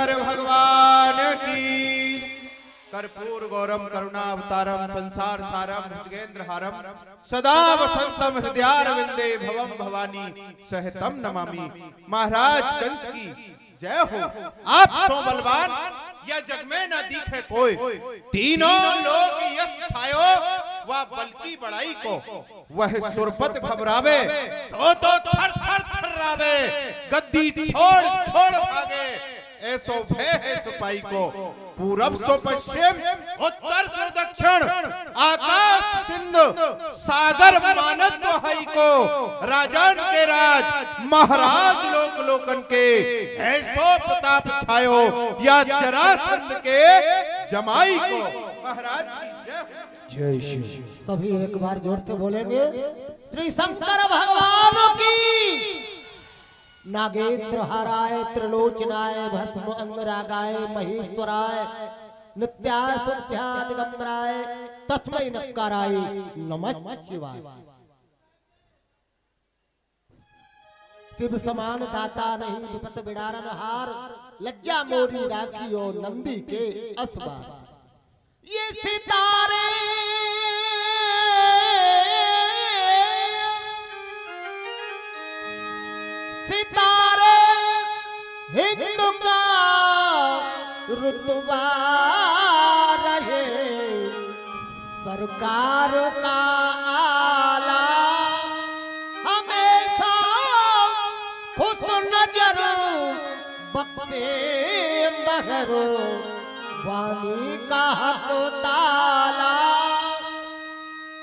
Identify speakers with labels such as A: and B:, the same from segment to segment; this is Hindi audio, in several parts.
A: शंकर भगवान की। कर्पूर गौरम करुणावतारम संसार सारम भुजगेंद्र हारम सदा वसंतम हृदयारविंदे भवम भवानी सहतम नमामि। महाराज कंस की जय हो। आप सो बलवान या जग में न दिखे कोई, तीनों लोग यश छायो वह बल की बड़ाई को। वह सुरपत घबरावे तो थर थर थर्रावे, गद्दी छोड़ छोड़ भागे ऐसो भय है सिपाही को। पूरब सो पश्चिम उत्तर सो दक्षिण, आकाश सिंधु सागर मानत तो हई को। राजन के राज महाराज लोक लोकन के, ऐसो प्रताप छायो या जरासंध के जमाई को। महाराज
B: जय श्री।
C: सभी एक बार जोर से बोलेंगे श्री शंकर भगवान की। नागेंद्र हराय त्रिलोचनाय भस्म अंगरागाय महेश्वराय नित्याय शुद्ध्याय दिगंबराय तस्मै नक्काराय नमः शिवाय। शिव समान दाता नहीं विपत बिडारन हार, लज्जा मोरी राखियो नंदी के असबार। ये सितारे सितारे हिंदू का रुतबा रहे, सरकार का आला हमेशा खुद नजर बख्शे मगरो, वाणी का हक ताला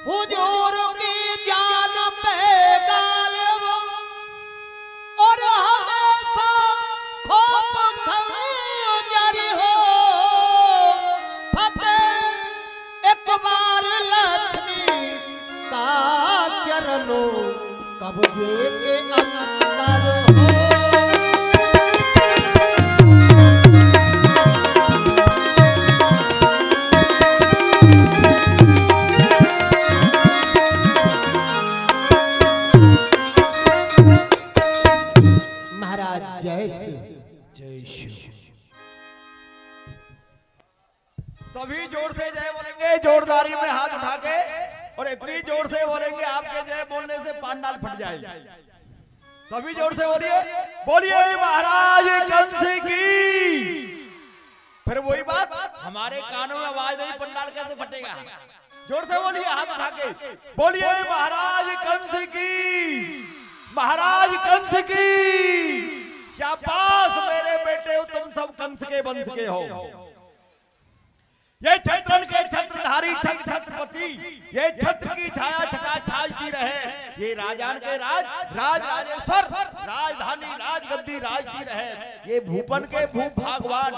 C: हुजूर की जान पे गालिब और हमेशा खौफ खंजर हो। फतेह एक बार लक्ष्मी का चरणों कब्जे के अंदर हो।
D: सभी जोर से जय बोलेंगे, जोरदारी में हाथ उठा के, और इतनी जोर से बोलेंगे आपके जय बोलने से पांडाल फट जाएगी। सभी जोर से बोलिए, बोलिए महाराज कंस की। फिर वही बात, हमारे कानों में आवाज नहीं, पंडाल कैसे फटेगा। जोर से बोलिए, हाथ उठा के बोलिए महाराज कंस की, महाराज कंस की। शाबाश मेरे बेटे, तुम सब कंस के वंश के हो। ये छत्रन के छत्रधारी छत्रपति, ये छत्र की छाया छटा छाजती रहे। ये राजान के राज राजेश्वर, राजधानी राजगद्दी राजती रहे। ये भूपन के भूप भागवान,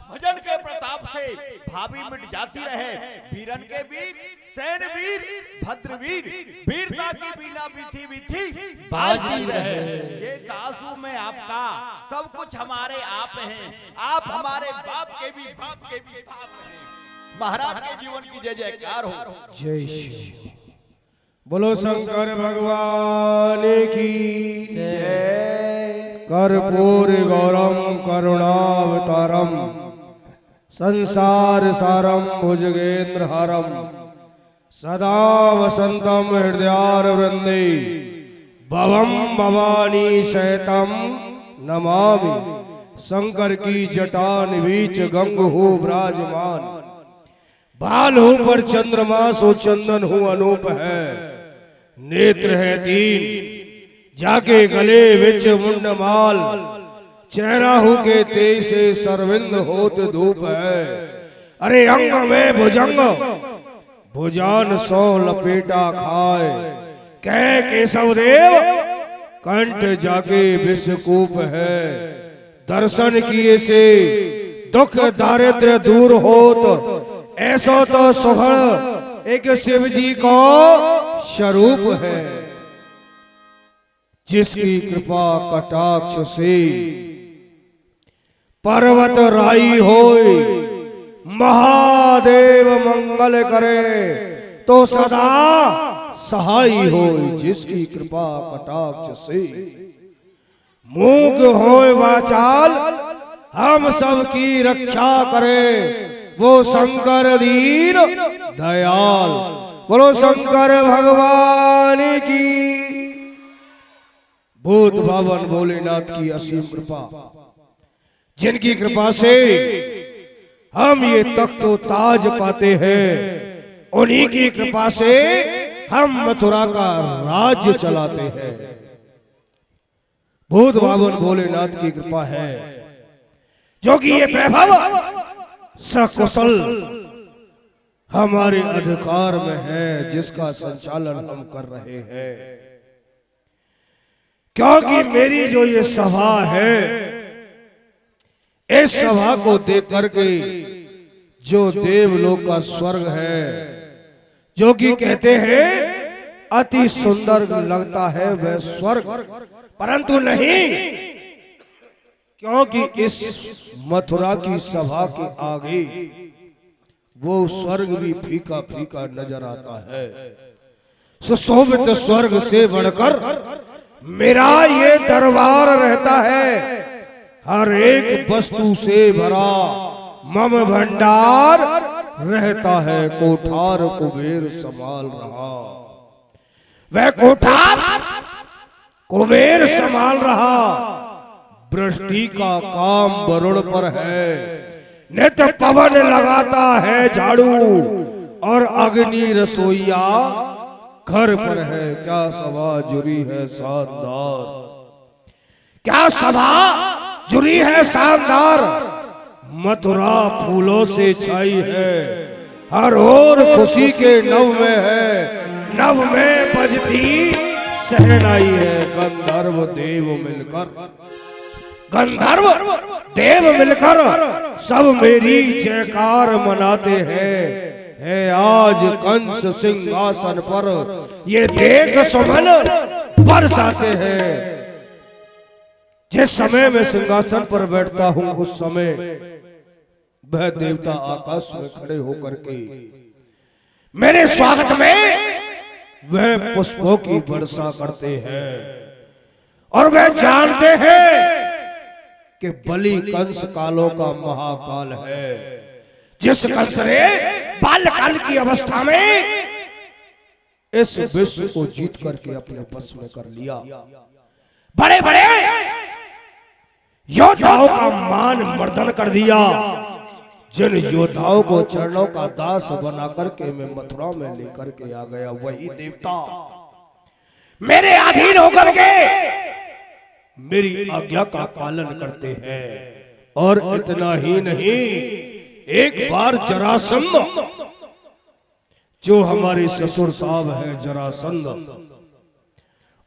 D: भजन के प्रताप से भाभी मिट जाती रहे। वीरन के वीर, सैन वीर, भद्र वीर, वीरता की बीना बीथी बीथी बाजती रहे। ये दासू में आपका सब कुछ हमारे आप हैं, आप हमारे बाप के भी बाप के भी बाप हैं। महाराज के जीवन की जय जयकार हो।
B: जय श्री। बोलो शंकर भगवान की जय। कर्पूर गौरम करुणावतारम संसार सारम भुजगेंद्र हारम सदा वसंतम हृदयारविंदे भवम भवानी सहतम नमामि। शंकर की जटा निवीच गंग हो विराजमान, बाल हो पर चंद्रमा सो चंदन हो अनूप है। नेत्र है तीन जाके गले विच मुंडमाल, चेहरा हो के तेज से सरविंद होत धूप है। अरे अंग में भुजंग भुजान सौ लपेटा खाए, कह केशव देव कंठ जाके विषकूप है। दर्शन किए से दुख दारिद्र्य दूर होत, ऐसा तो सुहड़ एक शिव जी को स्वरूप है। जिसकी कृपा कटाक्ष से पर्वत राई होए, महादेव मंगल करे तो सदा सहाय होए। जिसकी कृपा कटाक्ष से मूक होए वाचाल, हम सब की रक्षा करे वो शंकर दीन दयाल। बोलो शंकर भगवान की। भूत भावन भोलेनाथ की असीम कृपा, जिनकी कृपा से हम ये तख्तो ताज पाते हैं, उन्हीं की कृपा से हम मथुरा का राज्य चलाते हैं। भूत भावन भोलेनाथ की कृपा है, जो कि ये वैभव सकुशल हमारे अधिकार में है, जिसका संचालन हम कर रहे हैं। क्योंकि मेरी जो ये सभा है, इस सभा को देख करके जो देवलोक का स्वर्ग है, जो कि कहते हैं अति सुंदर लगता है वह स्वर्ग, परंतु नहीं, क्योंकि इस मथुरा की सभा के आगे वो स्वर्ग भी फीका फीका नजर आता है। सुशोभित स्वर्ग से बढ़कर मेरा ये दरबार रहता है, हर एक वस्तु से भरा मम भंडार रहता है। कोठार कुबेर संभाल रहा, वह कोठार कुबेर संभाल रहा। वृष्टि का काम वरुण पर है, नित्य पवन लगाता है झाड़ू, और अग्नि रसोईया घर पर है। क्या सभा जुड़ी है शानदार, क्या सभा जुड़ी है शानदार। मथुरा फूलों से छाई है, हर ओर खुशी के नव में है, नव में बजती सहनाई है। गंधर्व देव मिलकर, गंधर्व देव मिलकर सब मेरी जयकार मनाते हैं। है आज कंस सिंहासन पर, ये देख सुमन बरसाते हैं। जिस समय मैं सिंहासन पर बैठता हूं, उस समय वह देवता आकाश में खड़े होकर के मेरे स्वागत में वह पुष्पों की वर्षा करते हैं, और वह जानते हैं कि बलि कंस कालों का महाकाल है, जिस कंस ने बाल्यकाल की अवस्था में इस विश्व को जीत करके अपने वश में कर लिया। बड़े बड़े योद्धाओं का मान मर्दन कर दिया, जिन योद्धाओं को चरणों का दास बना करके मैं मथुरा में लेकर के आ गया, वही देवता मेरे अधीन होकर के मेरी आज्ञा का पालन करते हैं। और इतना ही नहीं, एक बार जरासंध, जो हमारे ससुर साहब हैं जरासंध,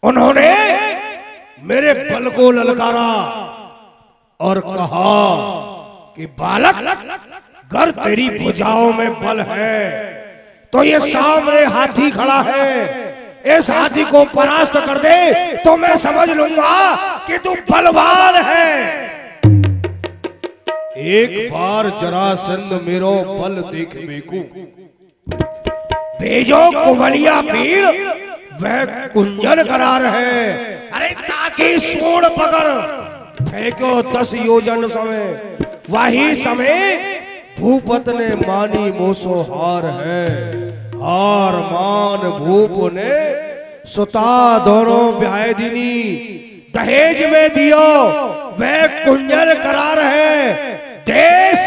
B: उन्होंने मेरे बल को ललकारा और कहा कि बालक, अगर तेरी भुजाओं में बल है तो ये सामने हाथी खड़ा है, इस हाथी को परास्त कर दे तो मैं समझ लूंगा कि तू बलवान है। एक बार जरासंध मेरो बल देख बेकू, भेजो कुबलिया भीड़, वह कुंजन करा रहे। अरे ताकि सूंड पकड़ फेंको 10 योजन समय, वही समय भूपत ने मानी मोसो हार है। हार मान भूप ने सुता दोनों ब्याहदिनी दहेज में दियो, वह कुंजन करा रहे। देश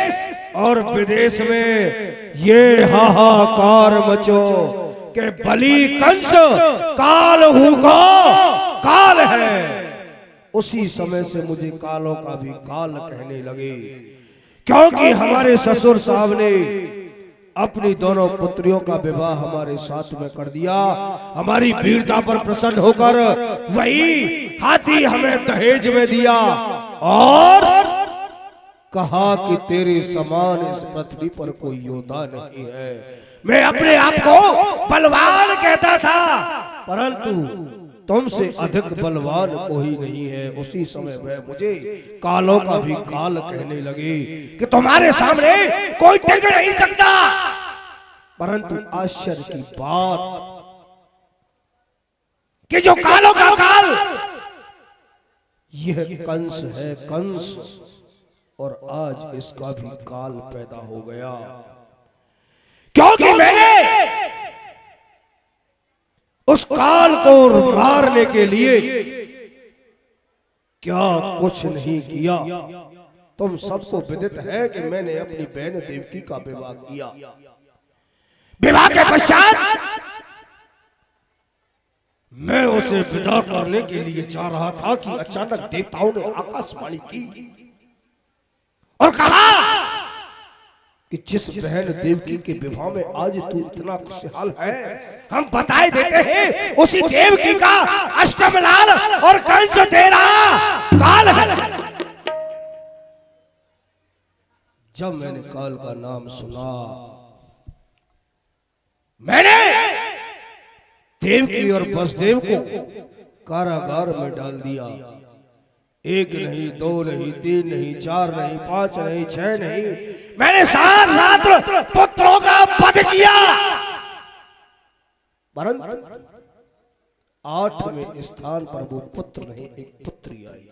B: और विदेश में ये हाहाकार मचो कि बलि कंस काल हुको काल है। उसी समय से मुझे कालों का भी काल कहने लगे, क्योंकि हमारे ससुर साहब ने अपनी दोनों पुत्रियों का विवाह हमारे साथ में कर दिया। हमारी वीरता पर प्रसन्न होकर वही हाथी हमें दहेज में दिया और कहा कि तेरे समान इस पृथ्वी पर कोई योद्धा नहीं है। मैं अपने आप को बलवान कहता था, परंतु तुमसे अधिक बलवान कोई नहीं है। उसी समय में मुझे कालों का भी काल कहने लगे कि तुम्हारे सामने कोई टिक नहीं सकता। परंतु आश्चर्य की बात कि जो कालों का काल यह कंस है। कंस और आज इसका भी काल पैदा हो गया, क्योंकि मैंने उस काल को मारने के लिए क्या कुछ नहीं किया। तुम सबको विदित है कि मैंने अपनी बहन देवकी का विवाह किया। विवाह के पश्चात मैं उसे विदा करने के लिए जा रहा था कि अचानक देवताओं ने आकाशवाणी की और कहा कि जिस बहन देवकी के विवाह में आज तू इतना खुशहाल है, हम बताए देते हैं उसी देवकी का अष्टम लाल और कंस तेरा काल है। जब मैंने काल का नाम सुना, मैंने देवकी और वसुदेव को कारागार में डाल दिया। एक नहीं, दो नहीं, तीन नहीं, चार नहीं, पांच नहीं, छह नहीं, मैंने 7 रात्र पुत्रों का वध किया, परंतु 8वें स्थान पर वो पुत्र नहीं, एक पुत्री आई।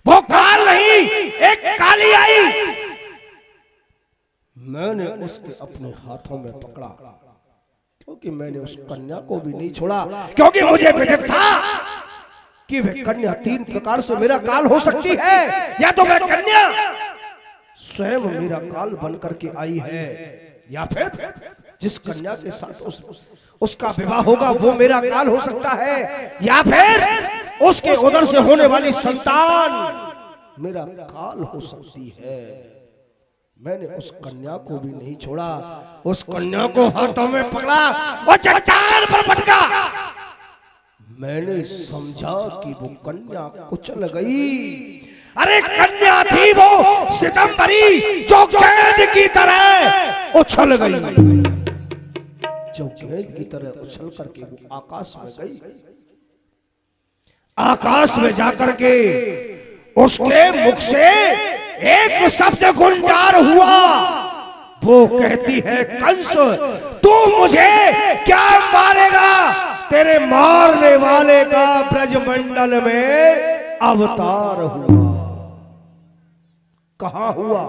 B: वो काल नहीं, एक काली आई। मैंने उसके अपने हाथों में पकड़ा, क्योंकि मैंने उस कन्या को भी नहीं छोड़ा, क्योंकि मुझे विदित था कि वह कन्या 3 प्रकार से मेरा काल हो सकती है। या तो वह कन्या स्वयं मेरा काल बन करके आई है, या फिर जिस कन्या के साथ उसका विवाह होगा वो मेरा काल हो सकता है, या फिर उसके उदर से होने वाली संतान मेरा काल हो सकती है। मैंने उस कन्या को भी नहीं छोड़ा, उस कन्या को हाथों में पकड़ा और चट्टान पर पटका। मैंने समझा कि वो कन्या कुचल गई। अरे कन्या थी वो सितंबरी, जो गेंद की तरह उछल गई, जो गेंद की तरह उछल करके वो आकाश में गई। आकाश में जाकर के उसके मुख से एक शब्द गुंजार हुआ। वो कहती है, कंस तू मुझे क्या मारेगा? तेरे मारने वाले का ब्रजमंडल में अवतार हुआ। कहां हुआ?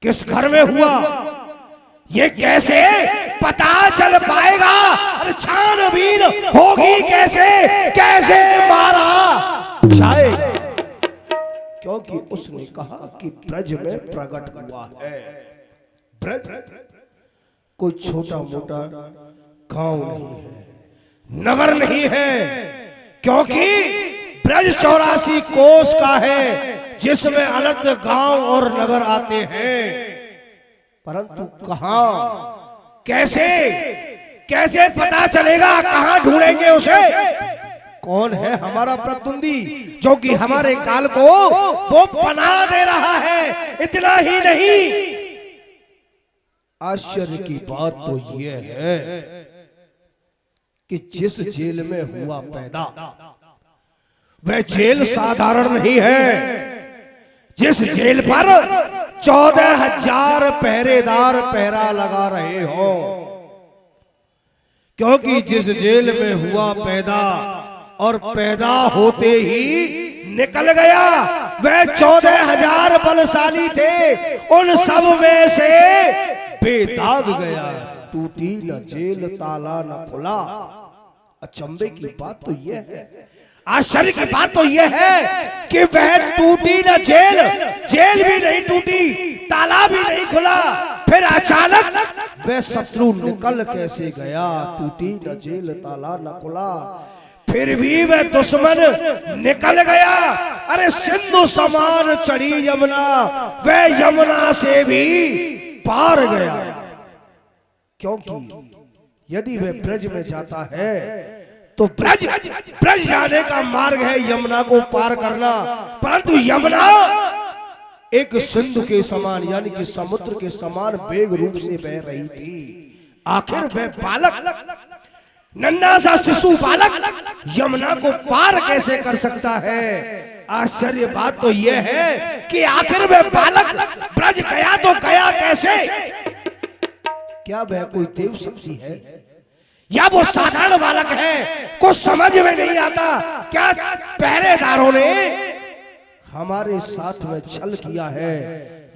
B: किस घर में हुआ? ये कैसे पता चल पाएगा? अरे छानबीन होगी कैसे? कैसे मारा जाए? क्योंकि उसने कहा कि ब्रज में प्रकट हुआ है। ब्रज कोई छोटा मोटा गांव नहीं है, नगर नहीं है, क्योंकि ब्रज 84 कोस का है, जिसमें अनंत गांव और नगर आते हैं। परंतु कहां, कैसे कैसे पता चलेगा? कहां ढूंढेंगे उसे? कौन है हमारा प्रतिद्वंदी जो कि हमारे काल को वो पनाह दे रहा है? इतना ही नहीं, आश्चर्य की बात तो यह है कि जिस जेल में हुआ पैदा, वह जेल साधारण नहीं है। जिस जेल पर 14,000 पहरेदार पहरा लगा रहे हो, क्योंकि जिस जेल में हुआ पैदा और पैदा होते ही निकल गया, वह 14,000 बलशाली थे। उन सब में से बेदाग गया, टूटी न जेल, ताला न खुला। अचंभे की बात तो यह है, आश्चर्य की बात तो यह है कि वह टूटी न जेल, जेल भी नहीं टूटी, ताला भी नहीं खुला, फिर अचानक वह शत्रु निकल कैसे गया? टूटी न जेल, ताला न खुला, फिर भी वह दुश्मन निकल गया। अरे सिंधु समान चढ़ी यमुना, वह यमुना से भी पार गया। क्योंकि यदि वह ब्रज में जाता है तो ब्रज जाने का मार्ग है यमुना को पार करना, परंतु यमुना एक सिंधु के समान यानी कि समुद्र के समान वेग रूप से बह रही थी। आखिर वह बालक, नन्हा सा शिशु बालक यमुना को पार कैसे कर सकता है? आश्चर्य बात तो यह है कि आखिर वह बालक ब्रज गया तो गया कैसे? क्या वह कोई देव शक्ति है या वो साधारण बालक है? कुछ समझ में नहीं आता। क्या पहरेदारों ने हमारे साथ में छल किया है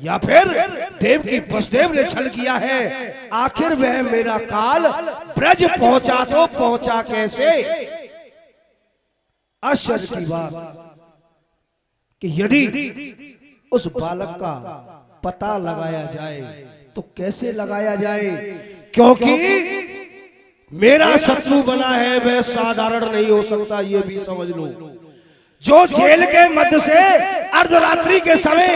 B: या फिर देव की वसुदेव ने छल किया है। आखिर वह मेरा काल ब्रज पहुंचा तो पहुंचा कैसे? आश्चर्य की बात कि यदि उस बालक का पता लगाया जाए तो कैसे लगाया जाए, क्योंकि मेरा शत्रु बना है वह साधारण नहीं हो सकता, यह भी समझ लो। जो जेल के मध्य से अर्धरात्रि के समय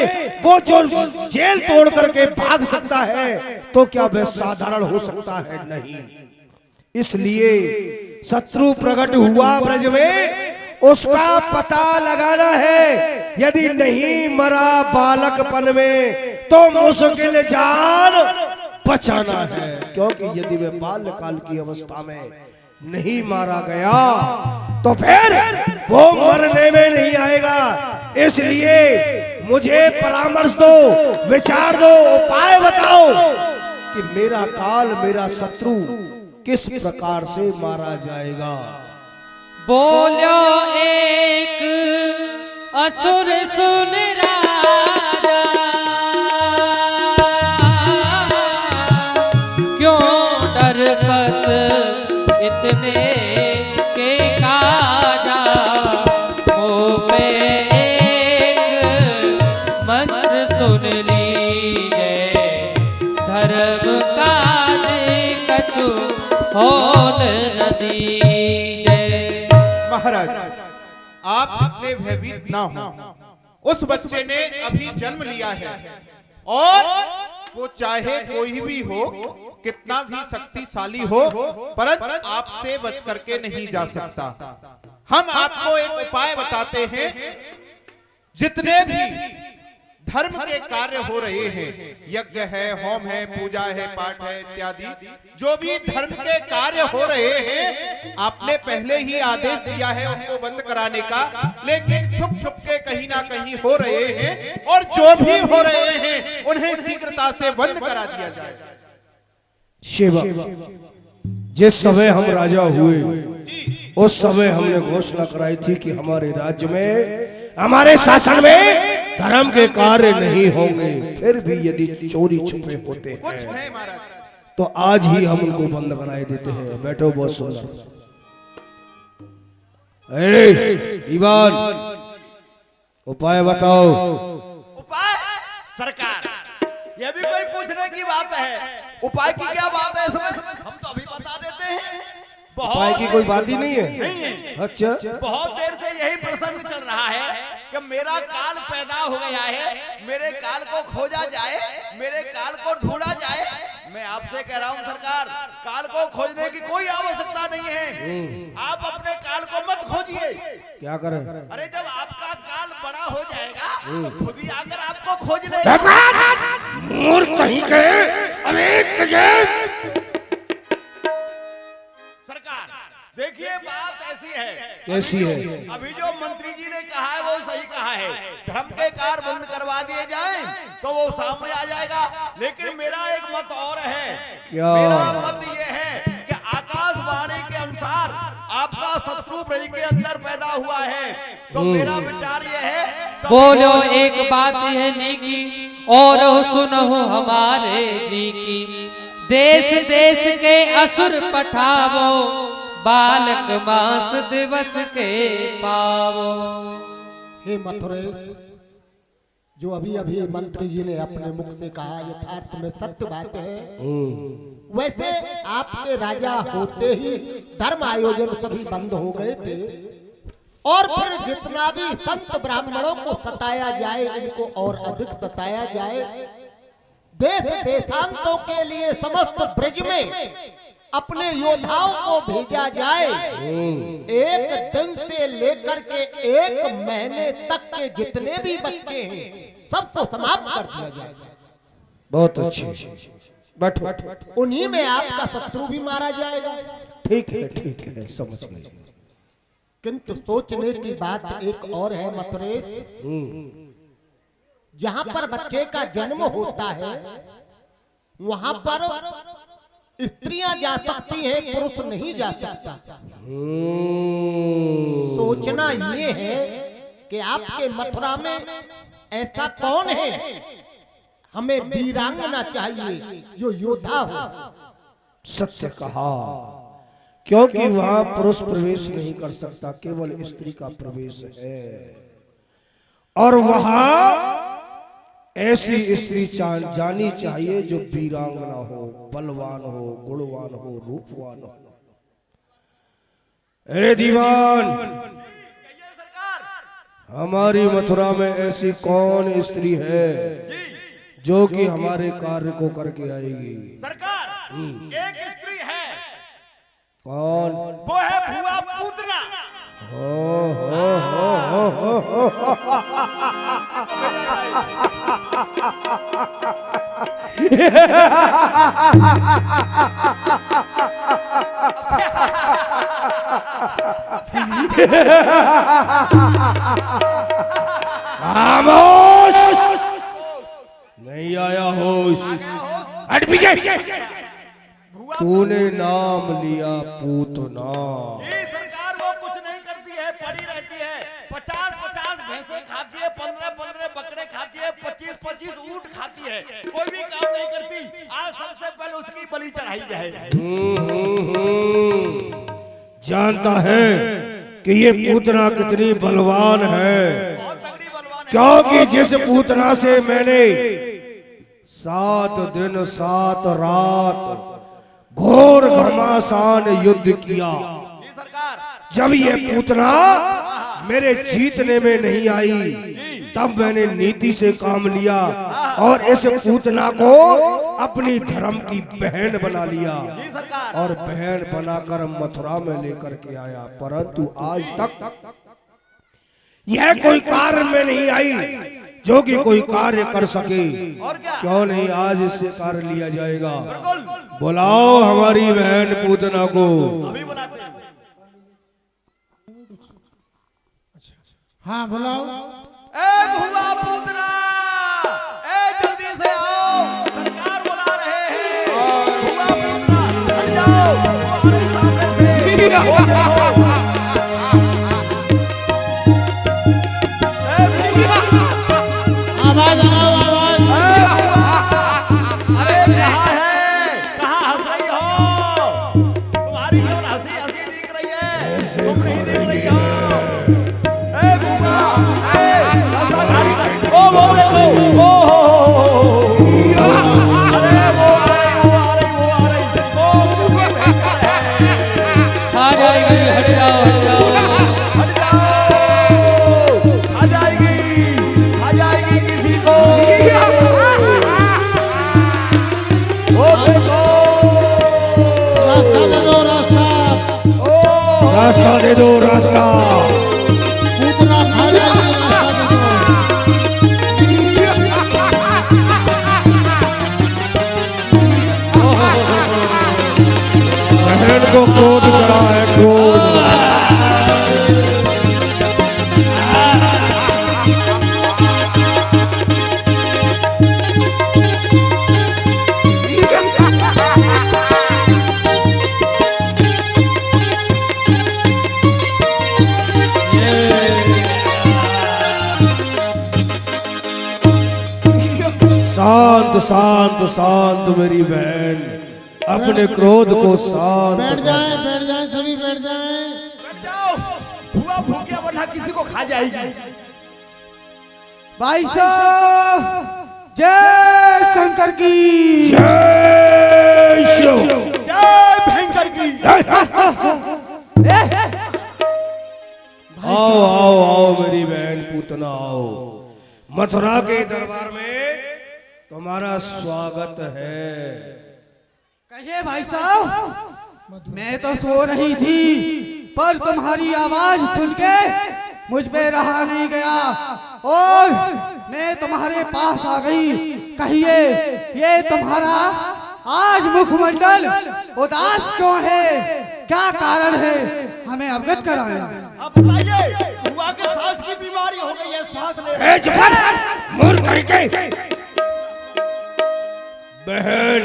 B: वो जो जेल तोड़ करके भाग सकता है तो क्या वह साधारण हो सकता है? नहीं। इसलिए शत्रु प्रकट हुआ ब्रज में, उसका पता लगाना है। यदि नहीं मरा बालकपन में तो मुश्किल जान बचाना है, क्योंकि यदि वह बाल्यकाल की अवस्था में नहीं मारा गया तो फिर वो मरने में नहीं आएगा। इसलिए मुझे परामर्श दो, विचार दो, उपाय बताओ कि मेरा काल, मेरा शत्रु किस प्रकार से मारा जाएगा।
E: बोलो एक असुर सुन राजा, क्यों डरपत इतने के काजा। मुँह पे एक मंत्र सुन लीजिए, धर्म काज कछु होन न दीजिए।
A: महाराज, आप इतने भयभीत ना हो। उस बच्चे ने अभी जन्म लिया है और वो चाहे कोई भी हो, कितना भी शक्तिशाली हो, परंतु आपसे बच करके नहीं जा सकता। हम आपको एक उपाय बताते हैं। जितने भी धर्म के कार्य हो रहे हैं, यज्ञ है, होम है, पूजा है, पाठ है इत्यादि, जो भी धर्म के कार्य हो रहे हैं, आपने पहले ही आदेश दिया है उनको बंद कराने का, लेकिन छुप छुप के कहीं ना कहीं हो रहे हैं। और जो भी हो रहे हैं उन्हें शीघ्रता से बंद करा दिया जाए।
B: शिवा, जिस समय हम राजा हुए उस समय हमने घोषणा कराई थी कि हमारे राज्य में, हमारे शासन में धर्म के कार्य नहीं होंगे। फिर भी यदि चोरी छुपे होते हैं तो आज ही हम उनको बंद कराए देते हैं। बैठो, बहुत सुंदर। दीवान, उपाय बताओ।
D: उपाय सरकार, यह भी कोई पूछने की बात है? उपाय की क्या बात है इसमें? हम तो अभी बता देते हैं।
B: उपाय की कोई बात ही नहीं है।
D: नहीं है।
B: अच्छा,
D: बहुत देर से यही प्रसंग चल रहा है कि मेरा काल पैदा हो गया है, मेरे काल को खोजा जाए, मेरे काल को ढूंढा जाए। मैं आपसे कह रहा हूं सरकार, काल को खोजने की कोई आवश्यकता नहीं है। आप अपने काल को मत खोजिए।
B: क्या करें?
D: अरे जब आपका काल बड़ा हो जाएगा तो खुद ही आकर आपको खोज लेगा।
B: मूर्ख कहीं के। अरे
D: सरकार देखिए, बात ऐसी है।
B: कैसी है?
D: अभी जो मंत्री जी ने कहा है वो सही कहा है। धर्म के कार्य बंद करवा दिए जाएं तो वो सामने आ जाएगा। लेकिन मेरा एक मत और है।
B: क्या?
D: मेरा मत ये है कि आकाशवाणी के अनुसार आपका शत्रु ब्रज के अंदर पैदा हुआ है। तो मेरा विचार ये है,
E: बोलो एक बात है नेकी और सुनो हमारे जी की। देश देश के असुर पठावो, बालक मास दिवस के पावो।
C: हे मथुरेश, जो अभी अभी मंत्री जी ने अपने मुख से कहा यथार्थ में सत्य बात है। वैसे आपके राजा होते ही धर्म आयोजन सभी बंद हो गए थे और फिर जितना भी संत ब्राह्मणों को सताया जाए, इनको और अधिक सताया जाए। देश देशांतों के लिए समस्त ब्रज में अपने योद्धाओं को भेजा जाए। एक दिन से लेकर के एक महीने तक के जितने भी बच्चे हैं सबको समाप्त कर दिया जाए।
B: बहुत अच्छी। बैठो।
C: उन्हीं में आपका शत्रु भी मारा जाएगा।
B: ठीक है, समझ गए।
C: किंतु सोचने की बात एक और है मथुरेश। जहां पर बच्चे का जन्म होता है वहां पर स्त्रियां जा सकती हैं, पुरुष नहीं जा सकता। सोचना ये है कि आपके मथुरा में ऐसा कौन है हमें वीरांगना चाहिए जो योद्धा हो।
B: सत्य कहा, क्योंकि वहां पुरुष प्रवेश नहीं कर सकता, केवल स्त्री का प्रवेश है। और वहां ऐसी स्त्री जानी चाहिए जो वीरांगना हो, बलवान हो, गुणवान हो, रूपवान हो। ए दीवान, हमारी मथुरा में ऐसी कौन स्त्री है जो कि हमारे कार्य को करके आएगी?
D: सरकार एक स्त्री है।
B: कौन?
D: वो है भुआ पूतना।
B: खामोश, नहीं आया होश। हट पीछे। तूने नाम लिया पूतना।
D: ये सरकार वो कुछ नहीं करती है, पड़ी रहती है। 50-50 भैंसे खाती है, 15-15 बकरे खाती है, 25-25 ऊंट खाती है, कोई भी काम नहीं करती। आज सबसे पहले उसकी बलि चढ़ाई जाए।
B: जानता है कि ये पूतना कितनी बलवान है,
D: बहुत तगड़ी बलवान है।
B: क्योंकि जिस पूतना से मैंने 7 दिन 7 रात घोर घमासान युद्ध किया,
D: ये सरकार
B: जब ये पूतना मेरे जीतने में नहीं आई, तब मैंने नीति से काम लिया और इस पूतना को अपनी धर्म की बहन बना लिया और बहन बनाकर मथुरा में लेकर के आया। परंतु आज तक यह कोई कार्य में नहीं आई जो कि कोई कार्य कर सके। क्यों नहीं आज इससे कार्य लिया जाएगा? बुलाओ हमारी बहन पूतना को।
D: अभी बुलाते हैं।
C: हाँ बुलाओ।
D: ए भुआ पूतना, ए जल्दी से आओ, सरकार बुला रहे हैं। भुआ पूतना हट जाओ, हमारे सामने से हो जाओ।
C: आवाज लगाओ, आवाज।
D: अरे कहाँ है, कहाँ हंस रही हो? तुम्हारी क्यों हंसी हंसी दिख रही है? तुम नहीं दिख रही हो। ए बुआ, रास्ता खाली कर। ओ अरे वो आ रही।
E: आ जाएगी, हट जाओ, हट जाओ।
D: हट जाओ, आ जाएगी किसी को। ओ देखो,
C: रास्ता दे दो, रास्ता।
B: रास्ता दे दो, रास्ता।
C: पूतना खा जाएगी, रास्ता दे दो।
B: बहन को क्रोध चढ़ा है, क्रोध। शांत शांत शांत मेरी बहन, अपने क्रोध को शांत
C: बैठ
B: कर।
C: जाए, सभी बैठ जाए।
D: बैठ जाओ। भुआ भूखिया वरना किसी को खा जाएगी।
F: भाई साहब, जय शंकर की।
B: जय शिव।
D: जय भयंकर की।
B: आओ आओ आओ मेरी बहन पूतना, आओ। मथुरा के दरबार में तुम्हारा स्वागत है।
F: कहिए भाई साहब, मैं तो सो रही थी, पर तुम्हारी आवाज सुन के मुझ पे रहा नहीं गया और मैं तुम्हारे पास आ गई। कहिए, ये तुम्हारा आज मुखमंडल उदास क्यों है? क्या कारण है? हमें अवगत कराएं।
D: अब बताइए, भुआ के सांस की बीमारी हो गई है, सांस ले।
B: ए जफर, मूर्ख कहीं के। बहन,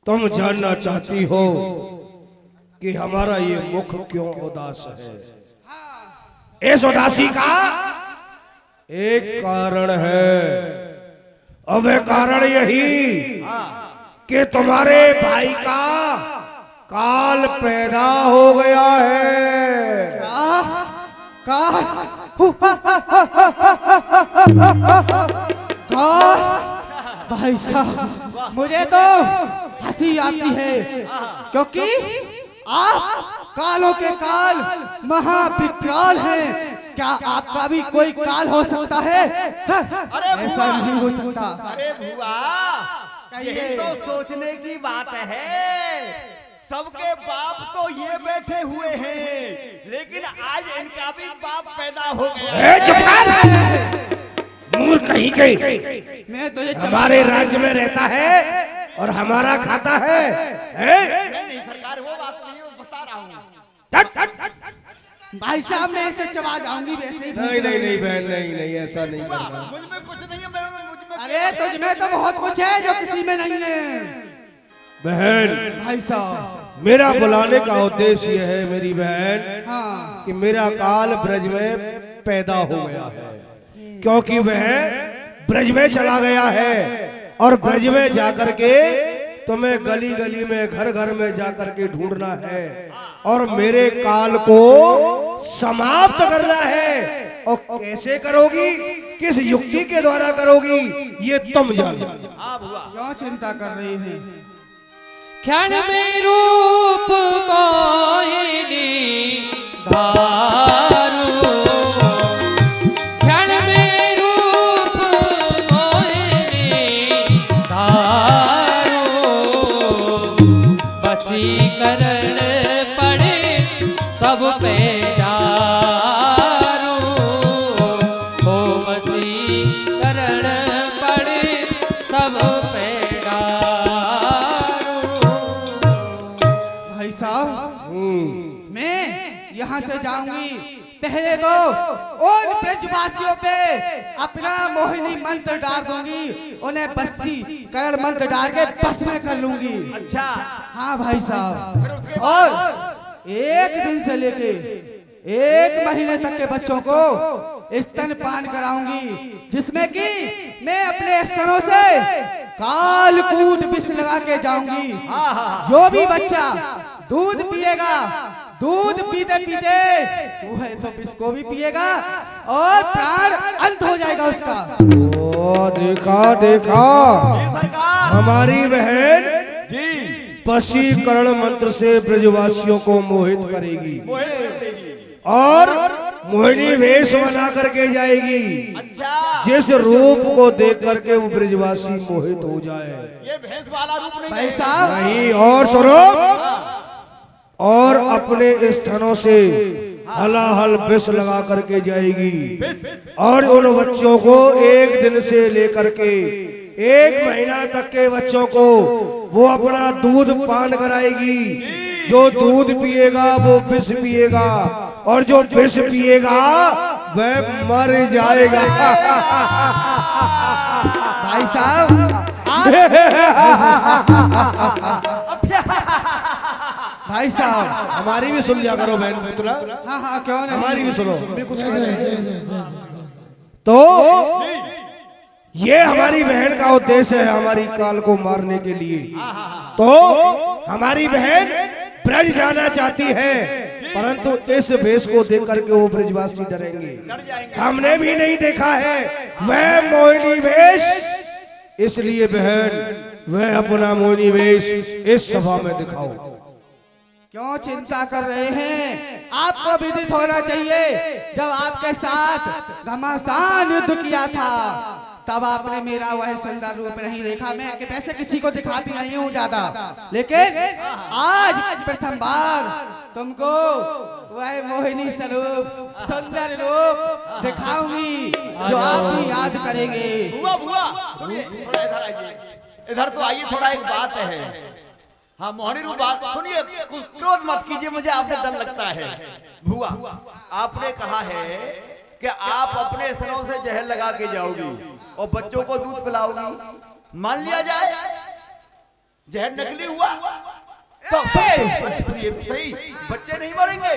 B: तुम जानना चाहती हो कि हमारा ये मुख क्यों उदास है? इस उदासी का एक कारण है, और वह कारण यही कि तुम्हारे भाई का काल पैदा हो गया है।
F: भाई साहब मुझे तो हंसी आती है, क्योंकि आप कालों के काल महाविकराल हैं। क्या आपका भी कोई काल हो सकता है? ऐसा नहीं हो सकता।
D: अरे भुआ, यही तो सोचने की बात है। सबके बाप तो ये बैठे हुए हैं, लेकिन आज इनका भी बाप पैदा हो गया।
B: चुप कर, मूर्ख कहीं के।
F: मैं तुझे
B: हमारे राज्य में रहता है और हमारा खाता है,
D: नहीं सरकार, वो बात नहीं, मैं बता रहा हूँ।
F: भाई साहब मैं इसे चबा जाऊंगी वैसे ही।
B: नहीं नहीं नहीं बहन, नहीं नहीं ऐसा नहीं करना।
D: मुझ में कुछ नहीं है, मुझ में।
F: अरे तुझ में तो बहुत कुछ है जो किसी में नहीं है
B: बहन।
F: भाई साहब।
B: मेरा बुलाने का उद्देश्य यह है मेरी बहन,
F: हाँ।
B: कि मेरा काल ब्रज में पैदा हो गया है, क्योंकि वह ब्रज में चला गया है और ब्रज में जाकर के तुम्हें गली गली में घर घर में जाकर के ढूंढना है और मेरे काल को समाप्त करना है। और कैसे करोगी, किस युक्ति के द्वारा करोगी, ये तुम जानो।
F: क्यों चिंता कर रही है?
E: क्षण में रूप मोहिनी धारू, क्षण में रूप मोहिनी धारू, वशीकरण पड़े सब पे डारू, हो वशीकरण पड़े सब पे
F: मैं यहाँ से जाऊंगी, पहले तो उन ब्रजवासियों पे अपना मोहिनी मंत्र डाल दूंगी, उन्हें बस्सी करण मंत्र डाल के बस में कर लूंगी।
D: अच्छा
F: हाँ भाई साहब, और एक दिन से लेके 1 महीने तक के बच्चों को स्तनपान कराऊंगी, जिसमें कि मैं अपने स्तनों से कालकूट विष लगा के जाऊंगी। जो भी बच्चा दूध पिएगा, दूध पीते पीते वह तो विष को भी पिएगा और प्राण अंत हो जाएगा उसका।
B: ओ देखा देखा, हमारी बहन
D: जी
B: वशीकरण मंत्र से ब्रजवासियों को मोहित करेगी और मोहिनी वेश बना करके जाएगी।
D: अच्छा,
B: जिस रूप को देख करके वो ब्रजवासी मोहित हो जाए।
D: ये भैंस वाला रूप नहीं
F: भाई
D: है।
F: साहब
B: नहीं, और सुनो, और अपने स्थानों से हलाहल विष लगा करके जाएगी और उन बच्चों को 1 दिन से लेकर के 1 महीना तक के बच्चों को वो अपना दूध पान कराएगी। जो दूध पिएगा वो विष पिएगा और जो विष पिएगा वह मर जाएगा।
F: भाई साहब भाई साहब
B: हमारी भी सुन लिया करो बहन पुतला,
F: हाँ हाँ क्यों नहीं,
B: हमारी भी सुनो। भी कुछ तो ये हमारी बहन का उद्देश्य है, हमारी काल को मारने के लिए। तो हमारी बहन ब्रज जाना चाहती है, परंतु इस वेश को देख करके वो ब्रजवासी डरेंगे। हमने भी नहीं देखा है वह मोहिनी वेश, इसलिए बहन वह अपना मोहिनी वेश इस सभा में दिखाओ।
F: क्यों चिंता कर रहे हैं? आपको विदित होना चाहिए, जब आपके साथ घमासान युद्ध किया था तब आपने मेरा वह सुंदर रूप नहीं देखा। मैं वैसे किसी को दिखाती नहीं हूँ ज्यादा, लेकिन आज प्रथम बार तुमको वह मोहिनी स्वरूप सुंदर रूप दिखाऊंगी जो आप भी याद करेंगे।
D: बुआ बुआ सुनिए, थोड़ा इधर आइए, इधर तो आइए, थोड़ा एक बात है। हाँ मोहिनी रूप बात सुनिए, क्रोध मत कीजिए, मुझे आपसे डर लगता है। बुआ आपने कहा है कि आप अपने स्तनों से जहर लगा के जाओगी और बच्चों को दूध पिलाओगी। मान लिया जाए जहर नकली हुआ, तो अरे सुनिए तो सही, बच्चे नहीं मरेंगे।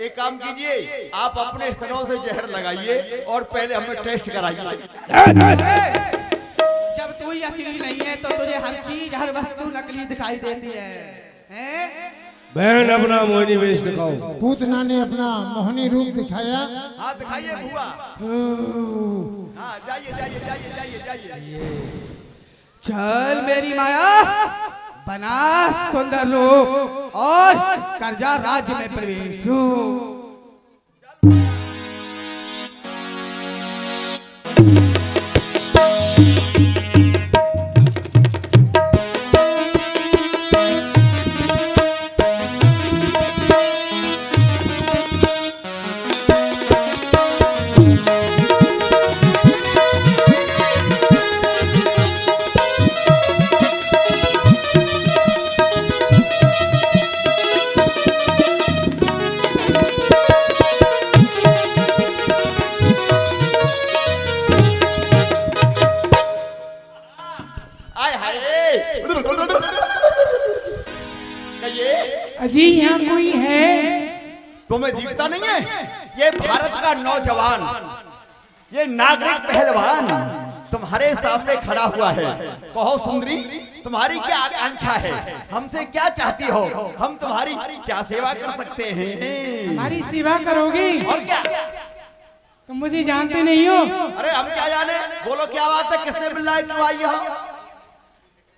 D: एक काम कीजिए, आप अपने स्तनों से जहर लगाइए और पहले हमें टेस्ट कराइए।
F: जब तू ही असली नहीं है तो तुझे हर चीज हर वस्तु नकली दिखाई देती है, हैं?
B: बहन अपना मोहिनी वेश दिखाओ।
C: पूतना ने अपना मोहनी रूप दिखाया।
D: हाँ दिखाइए बुआ। हाँ जाइए जाइए जाइए जाइए जाइए।
F: चल मेरी माया, बना सुंदर रूप और कर्जा राज्य में प्रवेश।
E: अजी यहाँ कोई है?
D: तुम्हें दिखता नहीं है? ये भारत का नौजवान, ये नागरिक पहलवान तुम्हारे सामने खड़ा हुआ है। कहो सुंदरी, तुम्हारी क्या आकांक्षा है? हमसे क्या चाहती हो? हम तुम्हारी क्या सेवा कर सकते हैं?
E: हमारी सेवा करोगे?
D: और क्या?
E: तुम मुझे जानते नहीं हो?
D: अरे हम क्या जाने, बोलो क्या बात है, किससे मिलना है, क्यों आई हो?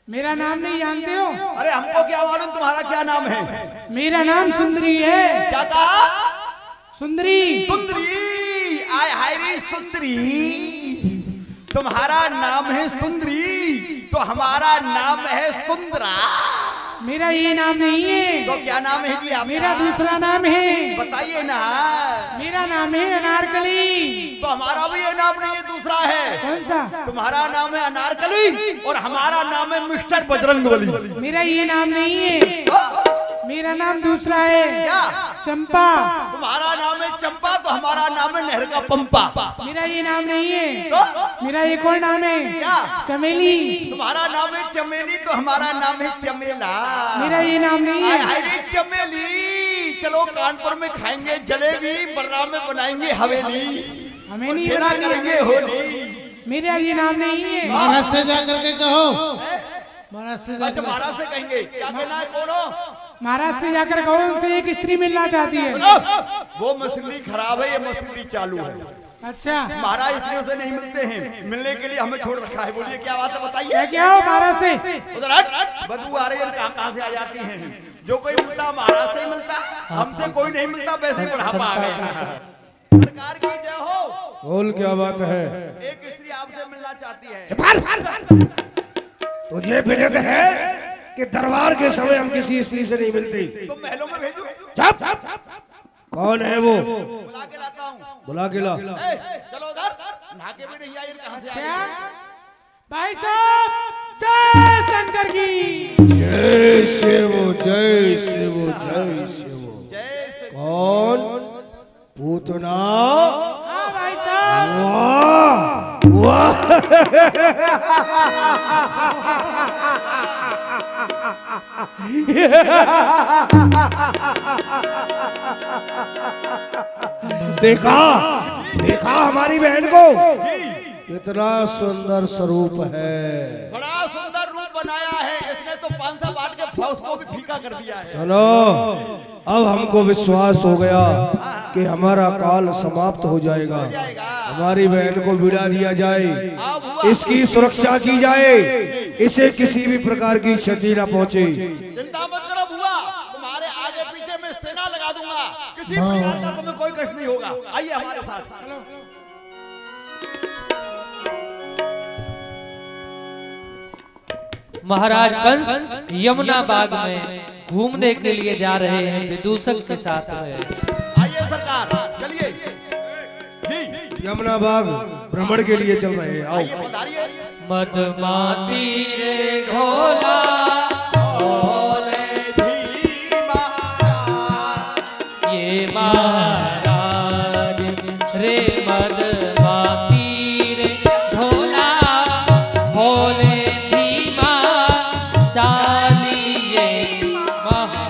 E: मेरा नाम नहीं जानते हो?
D: अरे हमको क्या मालूम तुम्हारा क्या नाम है?
E: मेरा नाम सुंदरी है।
D: क्या कहा?
E: सुंदरी।
D: सुंदरी, आय हाय रे सुंदरी, तुम्हारा नाम है सुंदरी तो हमारा नाम है सुंदरा।
E: मेरा ये नाम नहीं है।
D: तो क्या नाम है जी आपका?
E: मेरा दूसरा नाम है।
D: बताइए ना।
E: मेरा नाम है अनारकली।
D: तो हमारा भी ये नाम नहीं है, दूसरा है।
E: कौन सा?
D: तुम्हारा नाम है अनारकली और हमारा नाम है मिस्टर बजरंगबली।
E: मेरा ये नाम नहीं है, मेरा नाम दूसरा है।
D: क्या?
E: चंपा।
D: तुम्हारा नाम है चंपा तो हमारा नाम है नहर का पंपा।
E: मेरा ये नाम नहीं है।
D: तो?
E: मेरा एक और नाम है।
D: क्या?
E: चमेली।
D: तुम्हारा नाम है चमेली तो हमारा नाम है चमेला।
E: मेरा ये नाम नहीं है।
D: हाय रे चमेली, चलो कानपुर में खाएंगे जलेबी, बर्रा में बनाएंगे हवेली,
E: हमें नहीं
D: खेला
E: बनानी
D: करेंगे होली।
E: मेरा ये नाम नहीं है।
C: महाराज से जाकर के कहो। महाराज से
D: अच्छा
C: जाकर
D: महाराज से कहेंगे। क्या कहना है? कौन हो?
E: महाराज से जाकर कहो, उनसे एक स्त्री मिलना चाहती है।
D: वो मशीनरी खराब है, ये मशीनरी चालू है।
E: अच्छा,
D: महाराज स्त्रियों से नहीं मिलते हैं, मिलने के लिए हमें छोड़ रखा है। बोलिए क्या बात है,
E: क्या
D: बताइए।
E: क्या हो महाराज से?
D: उधर हट, बदबू आ रही है, कहाँ से आ जाती है। जो कोई मिलता महाराज से ही मिलता, हमसे कोई नहीं मिलता, वैसे ही बुढ़ापा आ गया। सरकार की जय हो।
B: बोल क्या बात है?
D: एक स्त्री आपसे मिलना चाहती है।
B: तुझे विदित है कि दरबार के समय हम किसी स्त्री से नहीं मिलते।
D: तो महलों में भेजू?
B: चुप! कौन है वो?
D: बुला के लाता हूँ।
B: बुला के ला।
D: चलो उधर, नहा के भी नहीं आई, कहाँ से आ
E: क्या?
D: गई?
E: भाई साहब, जय शंकर की।
B: जय शिव, जय शिव, जय शिव।
D: जय श्री-
B: कौन? पूतना।
E: हाँ भाई साहब।
B: वाह वाह! देखा देखा हमारी बहन को, कितना सुंदर स्वरूप है।
D: बड़ा सुंदर रूप बनाया है इसने, तो 500 बांट के फौज को भी फीका कर दिया है।
B: चलो, अब हमको विश्वास हो गया कि हमारा काल समाप्त हो जाएगा। हमारी बहन को विदा दिया जाए, इसकी सुरक्षा की जाए, इसे किसी भी प्रकार की क्षति न पहुंचे।
D: चिंता मत करो बुआ, तुम्हारे आगे पीछे मैं सेना लगा दूंगा, किसी प्रकार का तुम्हें कोई कष्ट नहीं होगा। आइए हमारे साथ।
E: महाराज कंस यमुना बाग में घूमने के लिए जा रहे हैं विदूषक के साथ में।
D: आइए सरकार, चलिए जी,
B: यमुना बाग भ्रमण के लिए चल रहे हैं।
D: आइए
B: आओ।
D: पधारिए।
E: मधुमाती रे ढोला
D: बोले धीमा,
E: ये महाराज रे मधुमाती रे ढोला बोले धीमा चालिए महाराज।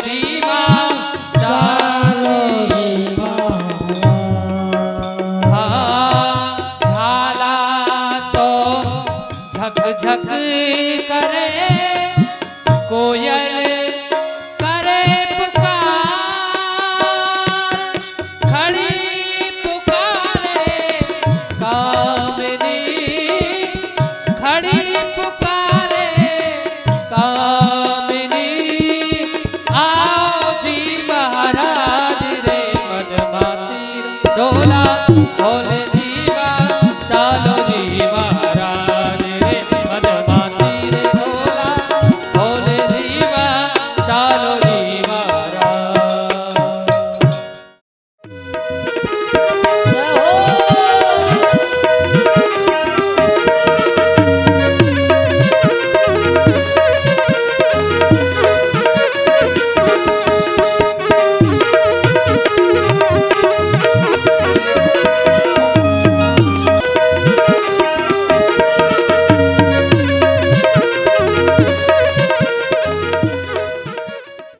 E: धीमा